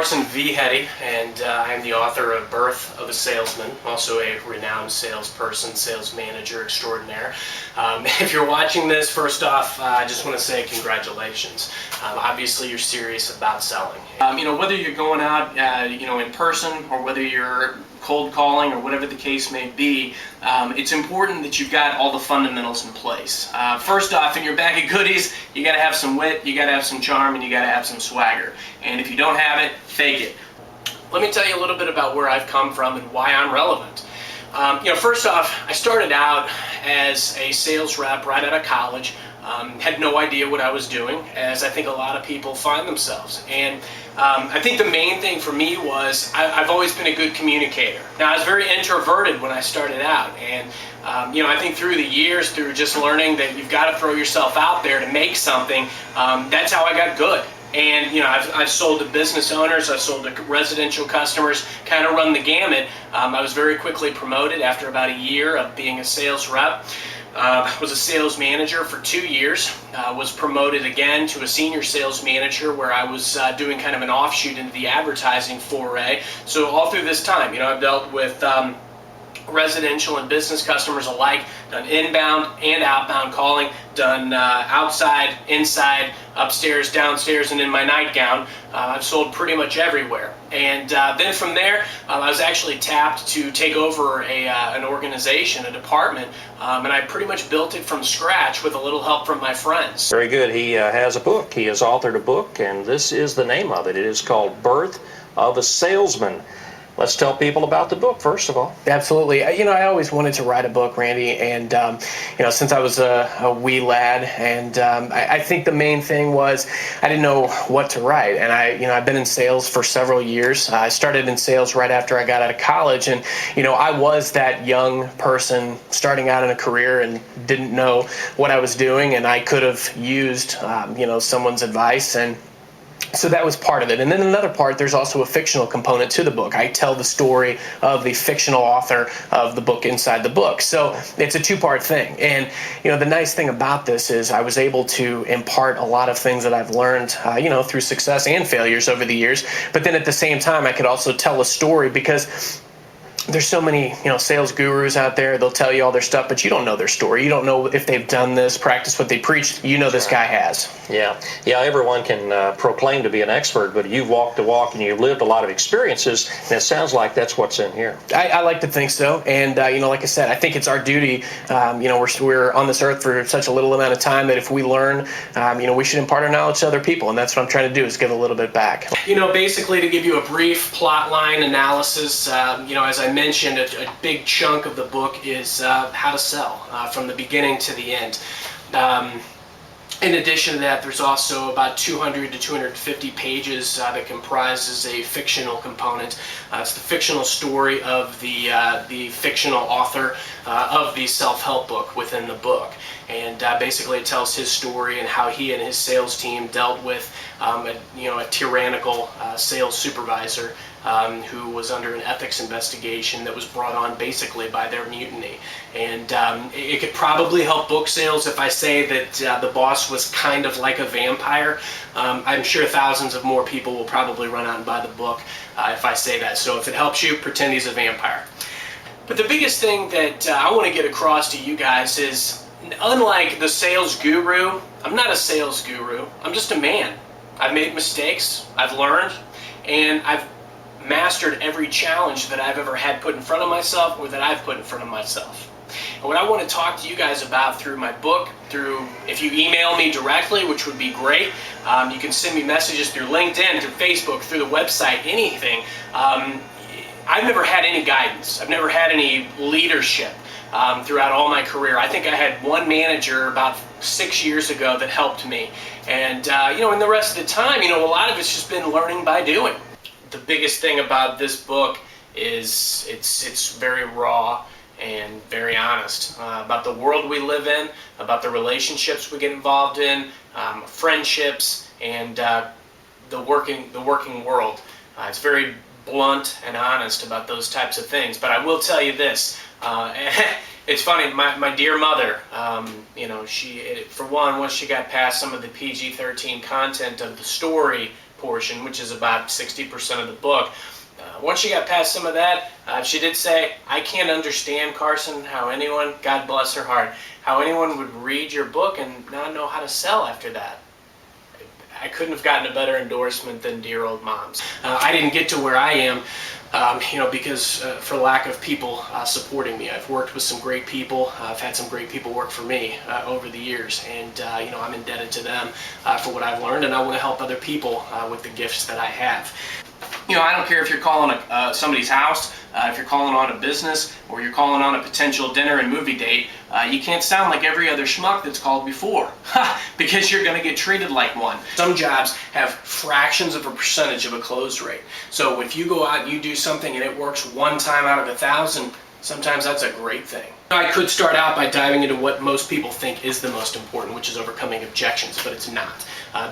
Carson V. Heady, and I am the author of Birth of a Salesman, also a renowned salesperson, sales manager extraordinaire. If you're watching this, first off, I just want to say congratulations. Obviously, you're serious about selling. Whether you're going out, in person, or whether you're cold calling or whatever the case may be, it's important that you've got all the fundamentals in place. First off, in your bag of goodies, you got to have some wit, you got to have some charm, and you got to have some swagger. And if you don't have it, fake it. Let me tell you a little bit about where I've come from and why I'm relevant. First off, I started out as a sales rep right out of college. Had no idea what I was doing, as I think a lot of people find themselves. And I think the main thing for me was I've always been a good communicator. Now, I was very introverted when I started out, and I think through the years, through just learning that you've got to throw yourself out there to make something, that's how I got good. And I've sold to business owners, I've sold to residential customers, kind of run the gamut. I was very quickly promoted after about a year of being a sales rep. Was a sales manager for 2 years, was promoted again to a senior sales manager, where I was doing kind of an offshoot into the advertising foray. So all through this time, I've dealt with residential and business customers alike, done inbound and outbound calling, done outside, inside, upstairs, downstairs, and in my nightgown. I've sold pretty much everywhere. And then from there, I was actually tapped to take over an organization, a department, and I pretty much built it from scratch with a little help from my friends. Very good. He has a book. He has authored a book, and this is the name of it. It is called Birth of a Salesman. Let's tell people about the book, first of all. Absolutely. I always wanted to write a book, Randy, and, since I was a wee lad, and I think the main thing was I didn't know what to write. And I've been in sales for several years. I started in sales right after I got out of college, and, I was that young person starting out in a career and didn't know what I was doing, and I could have used, someone's advice, and so that was part of it. And then another part, there's also a fictional component to the book. I tell the story of the fictional author of the book inside the book. So it's a two-part thing. And, the nice thing about this is I was able to impart a lot of things that I've learned, through success and failures over the years. But then at the same time, I could also tell a story, because there's so many, sales gurus out there. They'll tell you all their stuff, but you don't know their story. You don't know if they've done this, practiced what they preach. This guy has. Yeah. Everyone can proclaim to be an expert, but you've walked the walk and you've lived a lot of experiences, and it sounds like that's what's in here. I like to think so. And, like I said, I think it's our duty. We're on this earth for such a little amount of time that if we learn, we should impart our knowledge to other people. And that's what I'm trying to do, is give a little bit back. Basically, to give you a brief plot line analysis, as I mentioned, a big chunk of the book is how to sell from the beginning to the end. In addition to that, there's also about 200 to 250 pages that comprises a fictional component. It's the fictional story of the fictional author of the self-help book within the book. And basically it tells his story and how he and his sales team dealt with a tyrannical sales supervisor who was under an ethics investigation that was brought on basically by their mutiny. And it could probably help book sales if I say that the boss was kind of like a vampire. I'm sure thousands of more people will probably run out and buy the book if I say that. So if it helps you, pretend he's a vampire. But the biggest thing that I want to get across to you guys is, unlike the sales guru, I'm not a sales guru. I'm just a man. I've made mistakes, I've learned, and I've mastered every challenge that I've ever had put in front of myself, or that I've put in front of myself. And what I want to talk to you guys about through my book, if you email me directly, which would be great, you can send me messages through LinkedIn, through Facebook, through the website, anything. I've never had any guidance. I've never had any leadership throughout all my career. I think I had one manager about 6 years ago that helped me. And, and the rest of the time, a lot of it's just been learning by doing. The biggest thing about this book is it's very raw and very honest about the world we live in, about the relationships we get involved in, friendships, and the working world. It's very blunt and honest about those types of things. But I will tell you this, it's funny, my dear mother, she, for one, once she got past some of the PG-13 content of the story, portion, which is about 60% of the book. Once she got past some of that, she did say, I can't understand, Carson, how anyone, God bless her heart, how anyone would read your book and not know how to sell after that. I couldn't have gotten a better endorsement than dear old moms. I didn't get to where I am, because for lack of people supporting me. I've worked with some great people. I've had some great people work for me over the years, and I'm indebted to them for what I've learned, and I want to help other people with the gifts that I have. I don't care if you're calling somebody's house, if you're calling on a business, or you're calling on a potential dinner and movie date. You can't sound like every other schmuck that's called before, because you're going to get treated like one. Some jobs have fractions of a percentage of a close rate. So if you go out and you do something and it works one time out of 1,000, sometimes that's a great thing. I could start out by diving into what most people think is the most important, which is overcoming objections, but it's not.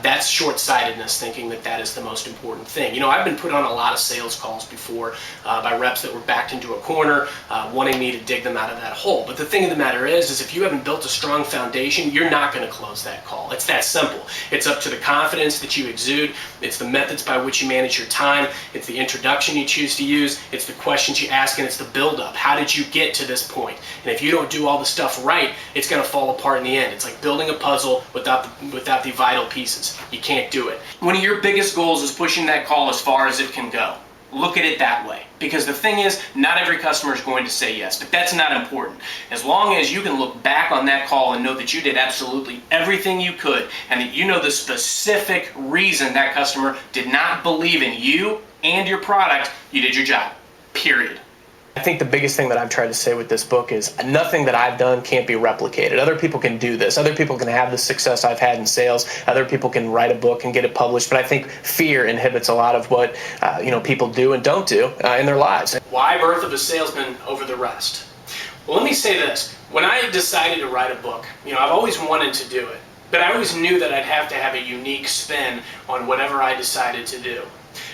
That's short-sightedness, thinking that that is the most important thing. I've been put on a lot of sales calls before by reps that were backed into a corner, wanting me to dig them out of that hole. But the thing of the matter is if you haven't built a strong foundation, you're not going to close that call. It's that simple. It's up to the confidence that you exude. It's the methods by which you manage your time. It's the introduction you choose to use. It's the questions you ask, and it's the build-up. How did you get to this point? And if you don't do all the stuff right, it's going to fall apart in the end. It's like building a puzzle without the vital pieces. You can't do it. One of your biggest goals is pushing that call as far as it can go. Look at it that way. Because the thing is, not every customer is going to say yes, but that's not important. As long as you can look back on that call and know that you did absolutely everything you could, and that you know the specific reason that customer did not believe in you and your product, you did your job. Period. I think the biggest thing that I've tried to say with this book is nothing that I've done can't be replicated. Other people can do this. Other people can have the success I've had in sales. Other people can write a book and get it published. But I think fear inhibits a lot of what people do and don't do in their lives. Why Birth of a Salesman over the rest? Well, let me say this. When I decided to write a book, I've always wanted to do it. But I always knew that I'd have to have a unique spin on whatever I decided to do.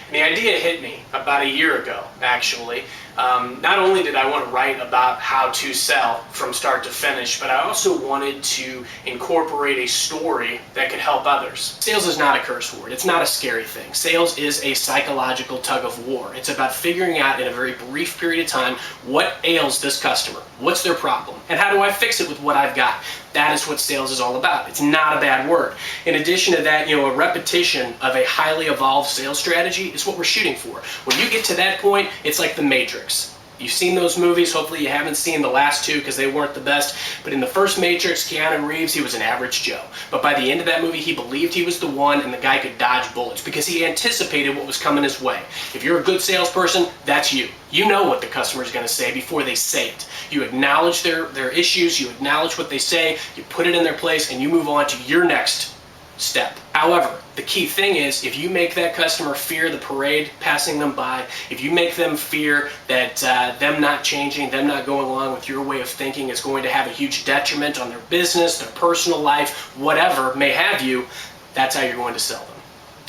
And the idea hit me about a year ago, actually. Not only did I want to write about how to sell from start to finish, but I also wanted to incorporate a story that could help others. Sales is not a curse word. It's not a scary thing. Sales is a psychological tug of war. It's about figuring out in a very brief period of time what ails this customer, what's their problem, and how do I fix it with what I've got. That is what sales is all about. It's not a bad word. In addition to that, a repetition of a highly evolved sales strategy is what we're shooting for. When you get to that point, it's like the Matrix. You've seen those movies. Hopefully you haven't seen the last two because they weren't the best. But in the first Matrix, Keanu Reeves, he was an average Joe. But by the end of that movie, he believed he was the one, and the guy could dodge bullets because he anticipated what was coming his way. If you're a good salesperson, that's you. You know what the customer's going to say before they say it. You acknowledge their issues, you acknowledge what they say, you put it in their place, and you move on to your next step. However, the key thing is if you make that customer fear the parade passing them by, if you make them fear that them not changing, them not going along with your way of thinking is going to have a huge detriment on their business, their personal life, whatever may have you, that's how you're going to sell them.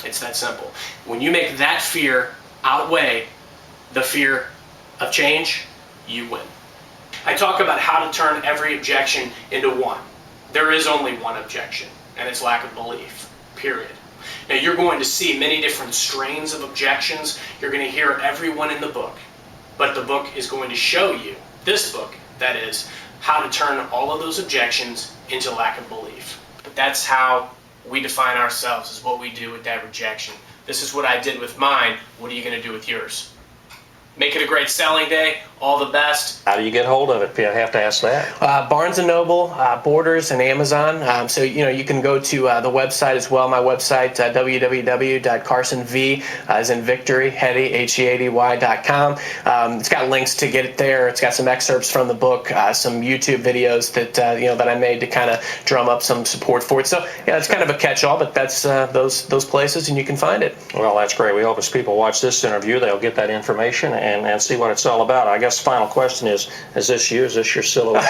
It's that simple. When you make that fear outweigh the fear of change, you win. I talk about how to turn every objection into one. There is only one objection, and it's lack of belief, period. Now you're going to see many different strains of objections. You're going to hear every one in the book, but the book is going to show you, this book, that is, how to turn all of those objections into lack of belief. But that's how we define ourselves, is what we do with that rejection. This is what I did with mine. What are you going to do with yours? Make it a great selling day. All the best. How do you get hold of it? I have to ask that. Barnes & Noble, Borders, and Amazon. So you can go to the website as well. My website, www.carsonv, as in victory, Heady, Heady.com. It's got links to get it there. It's got some excerpts from the book, some YouTube videos that I made to kind of drum up some support for it. So yeah, it's kind of a catch-all, but that's those places, and you can find it. Well, that's great. We hope as people watch this interview, they'll get that information and see what it's all about. I guess the final question is this you? Is this your silhouette?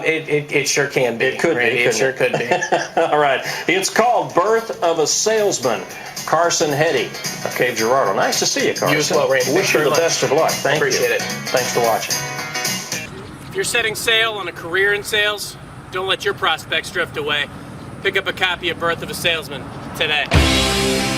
It sure can be. It could be. It sure could be. All right. It's called Birth of a Salesman. Carson Heady of Cape Girardeau. Nice to see you, Carson. You as well, Randy. Wish you the best of luck. Thank you. Appreciate it. Thanks for watching. If you're setting sail on a career in sales, don't let your prospects drift away. Pick up a copy of Birth of a Salesman today.